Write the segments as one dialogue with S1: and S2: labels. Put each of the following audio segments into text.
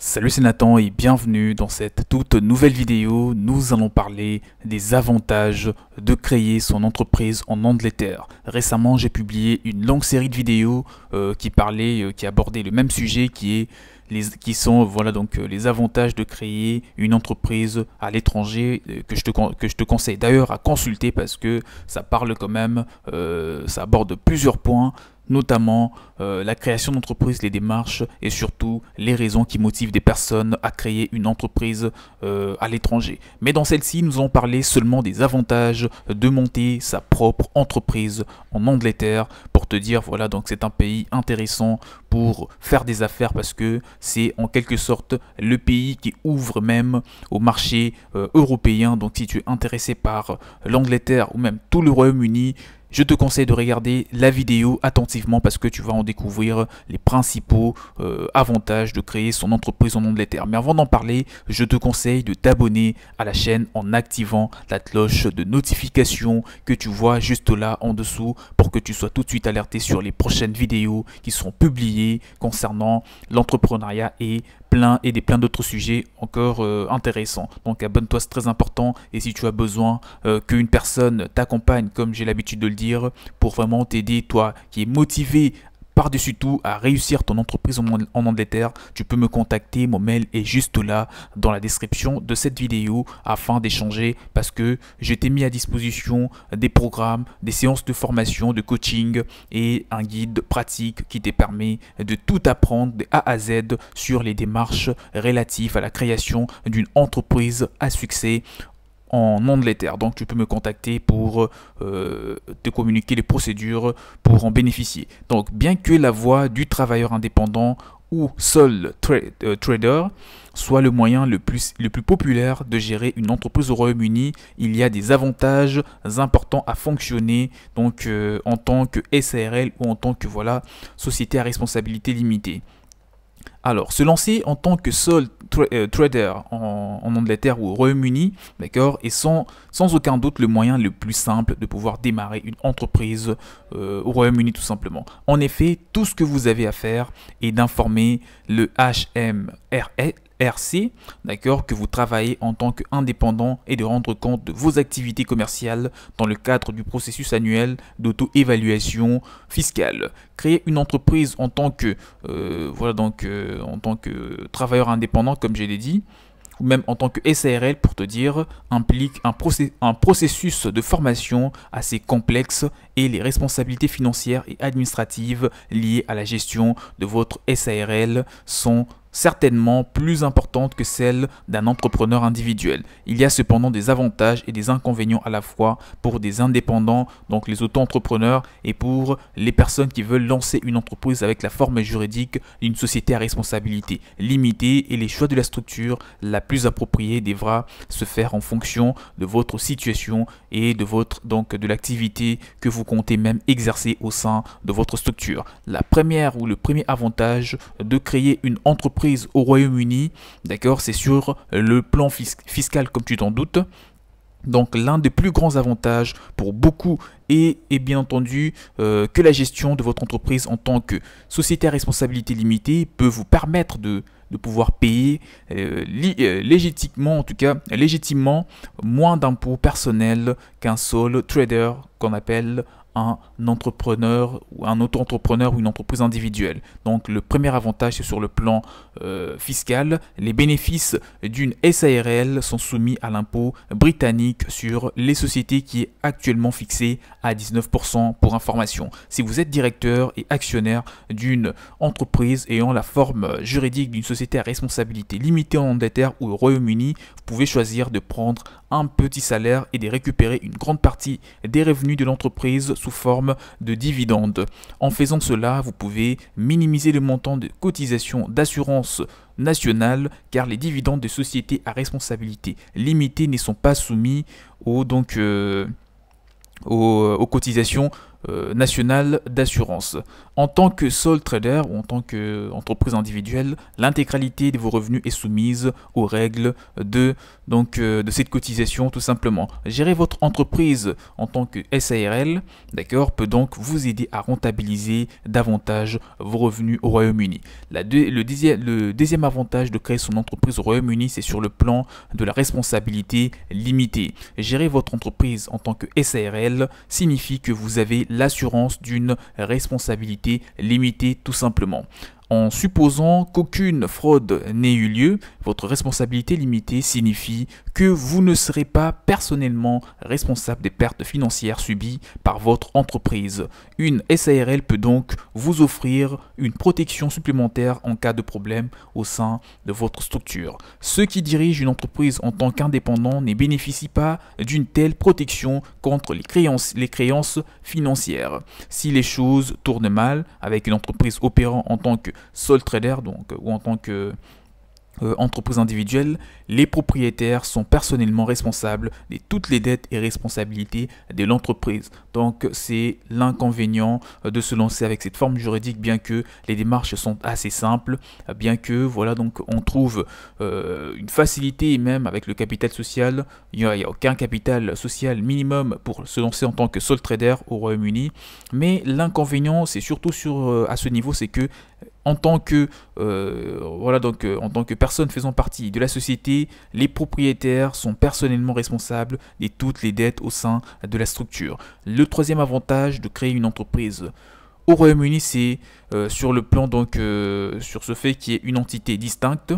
S1: Salut, c'est Nathan et bienvenue dans cette toute nouvelle vidéo. Nous allons parler des avantages de créer son entreprise en Angleterre. Récemment, j'ai publié une longue série de vidéos qui abordait le même sujet qui sont les avantages de créer une entreprise à l'étranger que je te conseille d'ailleurs à consulter parce que ça parle quand même, ça aborde plusieurs points, notamment la création d'entreprise, les démarches et surtout les raisons qui motivent des personnes à créer une entreprise à l'étranger. Mais dans celle-ci, nous allons parler seulement des avantages de monter sa propre entreprise en Angleterre pour te dire, voilà, donc c'est un pays intéressant pour faire des affaires parce que c'est en quelque sorte le pays qui ouvre même au marché européen. Donc si tu es intéressé par l'Angleterre ou même tout le Royaume-Uni, je te conseille de regarder la vidéo attentivement parce que tu vas en découvrir les principaux avantages de créer son entreprise en Angleterre. Mais avant d'en parler, je te conseille de t'abonner à la chaîne en activant la cloche de notification que tu vois juste là en dessous pour que tu sois tout de suite alerté sur les prochaines vidéos qui seront publiées concernant l'entrepreneuriat et plein d'autres sujets encore intéressants. Donc abonne-toi, c'est très important. Et si tu as besoin qu'une personne t'accompagne, comme j'ai l'habitude de le dire, pour vraiment t'aider, toi qui es motivé par-dessus tout à réussir ton entreprise en Angleterre, tu peux me contacter, mon mail est juste là dans la description de cette vidéo afin d'échanger parce que je t'ai mis à disposition des programmes, des séances de formation, de coaching et un guide pratique qui te permet de tout apprendre de A à Z sur les démarches relatives à la création d'une entreprise à succès en Angleterre. Donc tu peux me contacter pour te communiquer les procédures pour en bénéficier. Donc bien que la voie du travailleur indépendant ou seul trader soit le moyen le plus populaire de gérer une entreprise au Royaume-Uni, il y a des avantages importants à fonctionner donc en tant que SARL ou en tant que société à responsabilité limitée. Alors, se lancer en tant que seul trader en Angleterre ou au Royaume-Uni, d'accord, est sans aucun doute le moyen le plus simple de pouvoir démarrer une entreprise au Royaume-Uni tout simplement. En effet, tout ce que vous avez à faire est d'informer le HMRC, d'accord, que vous travaillez en tant qu'indépendant et de rendre compte de vos activités commerciales dans le cadre du processus annuel d'auto-évaluation fiscale. Créer une entreprise en tant que en tant que travailleur indépendant, comme je l'ai dit, ou même en tant que SARL pour te dire, implique un processus de formation assez complexe et les responsabilités financières et administratives liées à la gestion de votre SARL sont certainement plus importantes que celles d'un entrepreneur individuel. Il y a cependant des avantages et des inconvénients à la fois pour des indépendants, donc les auto-entrepreneurs, et pour les personnes qui veulent lancer une entreprise avec la forme juridique d'une société à responsabilité limitée, et les choix de la structure la plus appropriée devra se faire en fonction de votre situation et de l'activité que vous comptez même exercer au sein de votre structure. Le premier avantage de créer une entreprise au Royaume-Uni, d'accord, c'est sur le plan fiscal comme tu t'en doutes. Donc l'un des plus grands avantages pour beaucoup est bien entendu que la gestion de votre entreprise en tant que société à responsabilité limitée peut vous permettre de pouvoir payer légitimement moins d'impôts personnels qu'un sole trader qu'on appelle un entrepreneur ou un auto-entrepreneur ou une entreprise individuelle. Donc le premier avantage c'est sur le plan fiscal. Les bénéfices d'une SARL sont soumis à l'impôt britannique sur les sociétés qui est actuellement fixé à 19% pour information. Si vous êtes directeur et actionnaire d'une entreprise ayant la forme juridique d'une société à responsabilité limitée en Angleterre ou au Royaume-Uni, vous pouvez choisir de prendre un petit salaire et de récupérer une grande partie des revenus de l'entreprise sous forme de dividendes. En faisant cela, vous pouvez minimiser le montant de cotisation d'assurance nationale car les dividendes de sociétés à responsabilité limitée ne sont pas soumis aux cotisations national d'assurance. En tant que sole trader ou en tant qu'entreprise individuelle, l'intégralité de vos revenus est soumise aux règles de cette cotisation tout simplement. Gérer votre entreprise en tant que SARL, d'accord, peut donc vous aider à rentabiliser davantage vos revenus au Royaume-Uni. Le deuxième avantage de créer son entreprise au Royaume-Uni, c'est sur le plan de la responsabilité limitée. Gérer votre entreprise en tant que SARL signifie que vous avez l'assurance d'une responsabilité limitée tout simplement. En supposant qu'aucune fraude n'ait eu lieu, votre responsabilité limitée signifie que vous ne serez pas personnellement responsable des pertes financières subies par votre entreprise. Une SARL peut donc vous offrir une protection supplémentaire en cas de problème au sein de votre structure. Ceux qui dirigent une entreprise en tant qu'indépendants ne bénéficient pas d'une telle protection contre les créances financières. Si les choses tournent mal avec une entreprise opérant en tant que sole trader ou en tant que entreprise individuelle, les propriétaires sont personnellement responsables de toutes les dettes et responsabilités de l'entreprise. Donc c'est l'inconvénient de se lancer avec cette forme juridique, bien que les démarches sont assez simples, bien que voilà, donc on trouve une facilité même avec le capital social. Il n'y a aucun capital social minimum pour se lancer en tant que sole trader au Royaume-Uni, mais l'inconvénient c'est surtout à ce niveau, c'est que en tant que personne faisant partie de la société, les propriétaires sont personnellement responsables de toutes les dettes au sein de la structure. Le troisième avantage de créer une entreprise au Royaume-Uni, c'est sur le plan sur ce fait qu'il y ait une entité distincte.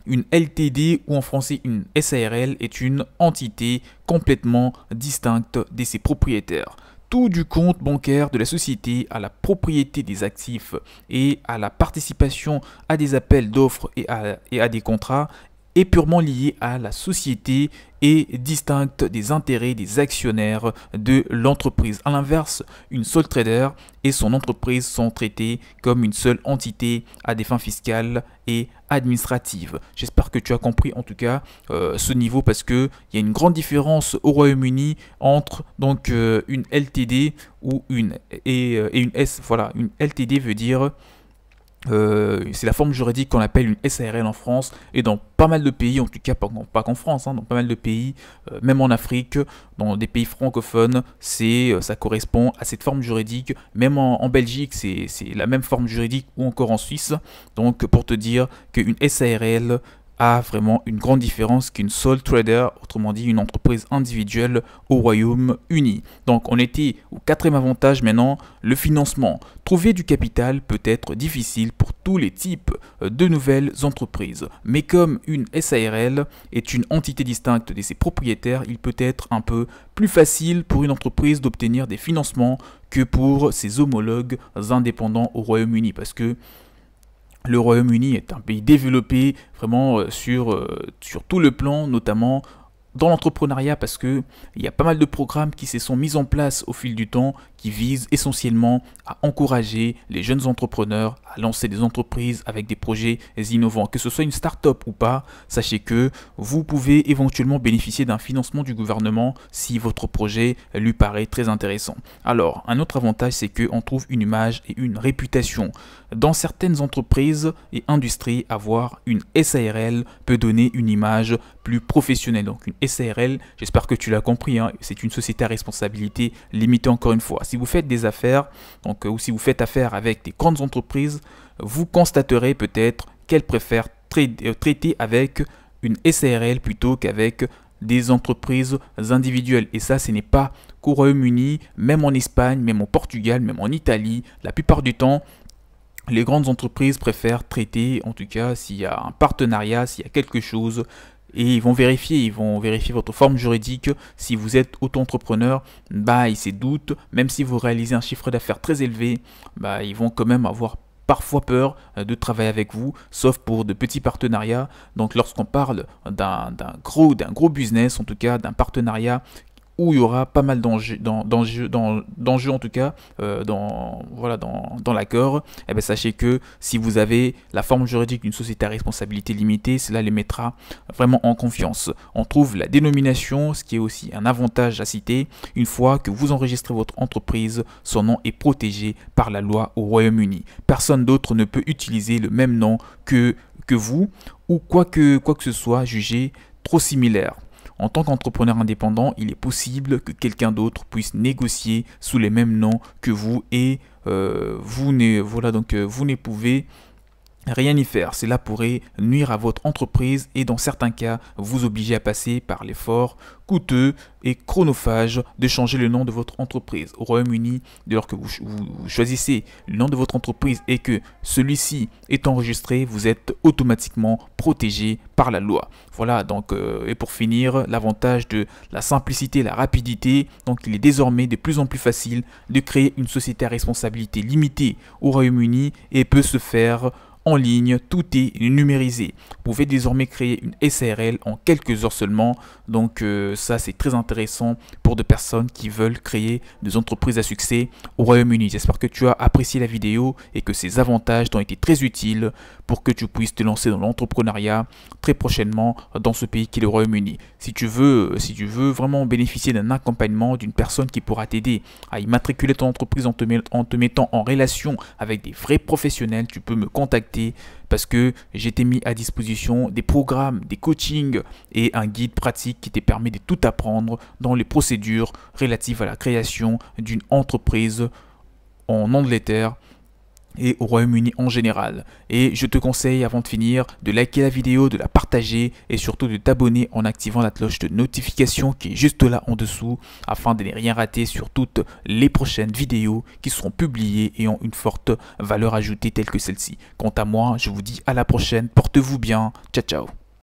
S1: Une LTD ou en français une SARL est une entité complètement distincte de ses propriétaires. Tout du compte bancaire de la société à la propriété des actifs et à la participation à des appels d'offres et à des contrats est purement lié à la société et distincte des intérêts des actionnaires de l'entreprise. A l'inverse, une sole trader et son entreprise sont traités comme une seule entité à des fins fiscales et administratives. J'espère que tu as compris en tout cas ce niveau, parce qu'il y a une grande différence au Royaume-Uni entre une LTD et une S. Voilà, une LTD veut dire c'est la forme juridique qu'on appelle une SARL en France, et dans pas mal de pays, en tout cas pas qu'en France, dans pas mal de pays, même en Afrique, dans des pays francophones, ça correspond à cette forme juridique. Même en Belgique, c'est la même forme juridique, ou encore en Suisse. Donc pour te dire qu'une SARL a vraiment une grande différence qu'une sole trader, autrement dit une entreprise individuelle au Royaume-Uni. Donc on était au quatrième avantage maintenant, le financement. Trouver du capital peut être difficile pour tous les types de nouvelles entreprises, mais comme une SARL est une entité distincte de ses propriétaires, il peut être un peu plus facile pour une entreprise d'obtenir des financements que pour ses homologues indépendants au Royaume-Uni, parce que le Royaume-Uni est un pays développé vraiment sur tout le plan, notamment dans l'entrepreneuriat, parce que il y a pas mal de programmes qui se sont mis en place au fil du temps, qui visent essentiellement à encourager les jeunes entrepreneurs à lancer des entreprises avec des projets innovants. Que ce soit une start-up ou pas, sachez que vous pouvez éventuellement bénéficier d'un financement du gouvernement si votre projet lui paraît très intéressant. Alors, un autre avantage, c'est qu'on trouve une image et une réputation. Dans certaines entreprises et industries, avoir une SARL peut donner une image plus professionnelle. Donc une SARL, j'espère que tu l'as compris, c'est une société à responsabilité limitée, encore une fois. Si vous faites des affaires, ou si vous faites affaire avec des grandes entreprises, vous constaterez peut-être qu'elles préfèrent traiter avec une SARL plutôt qu'avec des entreprises individuelles. Et ça, ce n'est pas qu'au Royaume-Uni, même en Espagne, même au Portugal, même en Italie, la plupart du temps, les grandes entreprises préfèrent traiter, en tout cas s'il y a un partenariat, s'il y a quelque chose, et ils vont vérifier votre forme juridique. Si vous êtes auto-entrepreneur, ils se doutent, même si vous réalisez un chiffre d'affaires très élevé, ils vont quand même avoir parfois peur de travailler avec vous, sauf pour de petits partenariats. Donc lorsqu'on parle d'un gros business, en tout cas d'un partenariat où il y aura pas mal d'enjeux en tout cas dans l'accord. Et bien sachez que si vous avez la forme juridique d'une société à responsabilité limitée, cela les mettra vraiment en confiance. On trouve la dénomination, ce qui est aussi un avantage à citer. Une fois que vous enregistrez votre entreprise, son nom est protégé par la loi au Royaume-Uni. Personne d'autre ne peut utiliser le même nom que vous ou quoi que ce soit jugé trop similaire. En tant qu'entrepreneur indépendant, il est possible que quelqu'un d'autre puisse négocier sous les mêmes noms que vous et vous ne pouvez rien y faire. Cela pourrait nuire à votre entreprise et dans certains cas vous obliger à passer par l'effort coûteux et chronophage de changer le nom de votre entreprise. Au Royaume-Uni, dès lors que vous choisissez le nom de votre entreprise et que celui-ci est enregistré, vous êtes automatiquement protégé par la loi. Voilà, donc, et pour finir, l'avantage de la simplicité et la rapidité. Donc, il est désormais de plus en plus facile de créer une société à responsabilité limitée au Royaume-Uni et peut se faire en ligne, tout est numérisé. Vous pouvez désormais créer une SARL en quelques heures seulement. Donc ça c'est très intéressant pour des personnes qui veulent créer des entreprises à succès au Royaume-Uni. J'espère que tu as apprécié la vidéo et que ces avantages t'ont été très utiles pour que tu puisses te lancer dans l'entrepreneuriat très prochainement dans ce pays qui est le Royaume-Uni. Si tu veux vraiment bénéficier d'un accompagnement d'une personne qui pourra t'aider à immatriculer ton entreprise en te mettant en relation avec des vrais professionnels, tu peux me contacter parce que j'ai mis à disposition des programmes, des coachings et un guide pratique qui te permet de tout apprendre dans les procédures relatives à la création d'une entreprise en Angleterre et au Royaume-Uni en général. Et je te conseille avant de finir de liker la vidéo, de la partager et surtout de t'abonner en activant la cloche de notification qui est juste là en dessous afin de ne rien rater sur toutes les prochaines vidéos qui seront publiées et ont une forte valeur ajoutée telle que celle-ci. Quant à moi, je vous dis à la prochaine, portez-vous bien, ciao ciao.